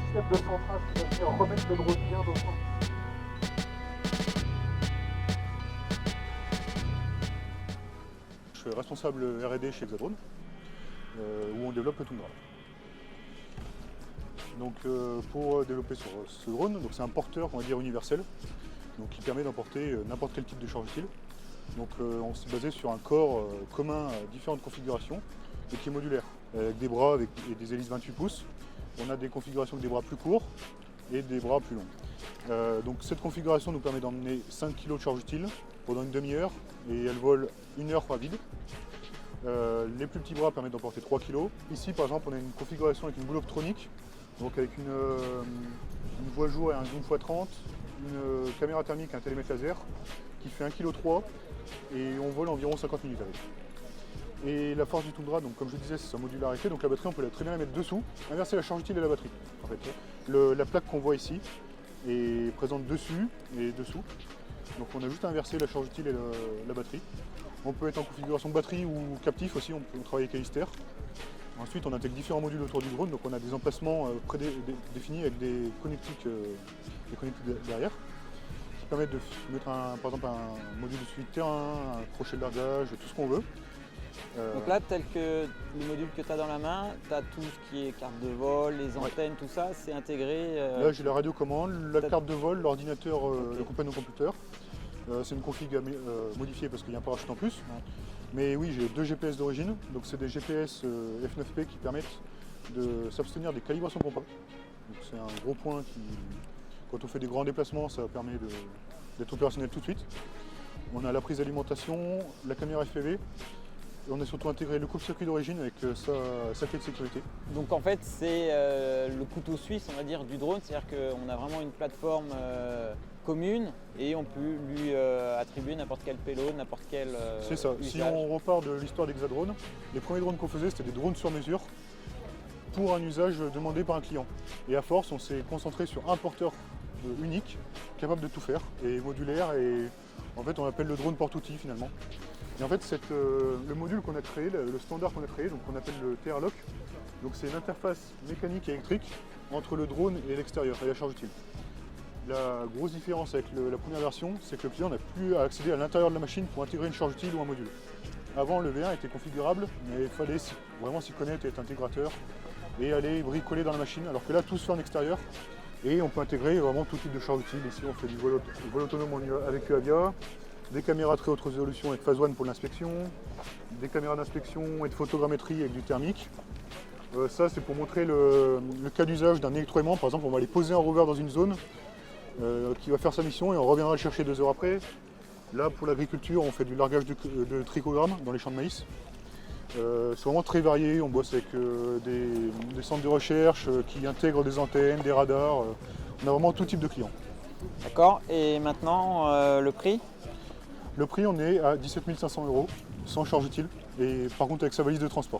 système de centrage qui va venir remettre le drone bien dans son... Je suis responsable R&D chez Hexadrone, où on développe le Tundra. Donc pour développer ce drone, c'est un porteur, on va dire, universel, donc qui permet d'emporter n'importe quel type de charge utile. Donc on s'est basé sur un corps commun à différentes configurations et qui est modulaire, avec des bras et des hélices 28 pouces. On a des configurations avec des bras plus courts et des bras plus longs. Donc cette configuration nous permet d'emmener 5 kg de charge utile pendant une demi-heure et elle vole 1 heure à vide. Les plus petits bras permettent d'emporter 3 kg. Ici par exemple on a une configuration avec une boule optronique, donc avec une voie jour et un zoom x30, une caméra thermique et un télémètre laser qui fait 1,3 kg et on vole environ 50 minutes avec. Et la force du Tundra, donc comme je disais, c'est sa modularité, donc la batterie on peut très bien la mettre dessous, inverser la charge utile et la batterie. En fait. La plaque qu'on voit ici est présente dessus et dessous, donc on a juste à inverser la charge utile et la batterie. On peut être en configuration batterie ou captif aussi, on peut travailler avec Alister. Ensuite on intègre différents modules autour du drone, donc on a des emplacements prédéfinis avec des connectiques derrière, qui permettent de mettre par exemple un module de suivi de terrain, un crochet de largage, tout ce qu'on veut. Donc là, tel que le module que tu as dans la main, tu as tout ce qui est carte de vol, les antennes, tout ça, c'est intégré. Là, j'ai la radiocommande, la carte de vol, l'ordinateur, le compagnon computer. C'est une config modifiée parce qu'il y a un parachute en plus. Ouais. Mais oui, j'ai 2 GPS d'origine. Donc c'est des GPS F9P qui permettent de s'abstenir des calibrations compas. Donc c'est un gros point qui, quand on fait des grands déplacements, ça permet d'être opérationnel tout de suite. On a la prise d'alimentation, la caméra FPV. Et on a surtout intégré le coupe-circuit d'origine avec sa clé de sécurité. Donc en fait c'est le couteau suisse on va dire du drone, c'est-à-dire qu'on a vraiment une plateforme commune et on peut lui attribuer n'importe quel payload, n'importe quel C'est ça, usage. Si on repart de l'histoire d'Hexadrone, les premiers drones qu'on faisait c'était des drones sur mesure pour un usage demandé par un client. Et à force on s'est concentré sur un porteur unique, capable de tout faire et modulaire, et en fait on l'appelle le drone porte-outil finalement. Et en fait, le module qu'on a créé, le standard qu'on a créé, donc qu'on appelle le TR-Lock, donc c'est une interface mécanique et électrique entre le drone et l'extérieur, et la charge utile. La grosse différence avec la première version, c'est que le client n'a plus à accéder à l'intérieur de la machine pour intégrer une charge utile ou un module. Avant, le V1 était configurable, mais il fallait vraiment s'y connaître et être intégrateur et aller bricoler dans la machine, alors que là, tout se fait en extérieur et on peut intégrer vraiment tout type de charge utile. Ici, on fait du vol autonome avec UAVIA, des caméras très haute résolution avec phase 1 pour l'inspection, des caméras d'inspection et de photogrammétrie avec du thermique. Ça c'est pour montrer le cas d'usage d'un électroaimant. Par exemple on va aller poser un rover dans une zone qui va faire sa mission et on reviendra le chercher 2 heures après. Là pour l'agriculture on fait du largage de trichogrammes dans les champs de maïs. C'est vraiment très varié, on bosse avec des centres de recherche qui intègrent des antennes, des radars. On a vraiment tout type de clients. D'accord, et maintenant le prix ? Le prix, on est à 17 500 € sans charge utile et par contre avec sa valise de transport.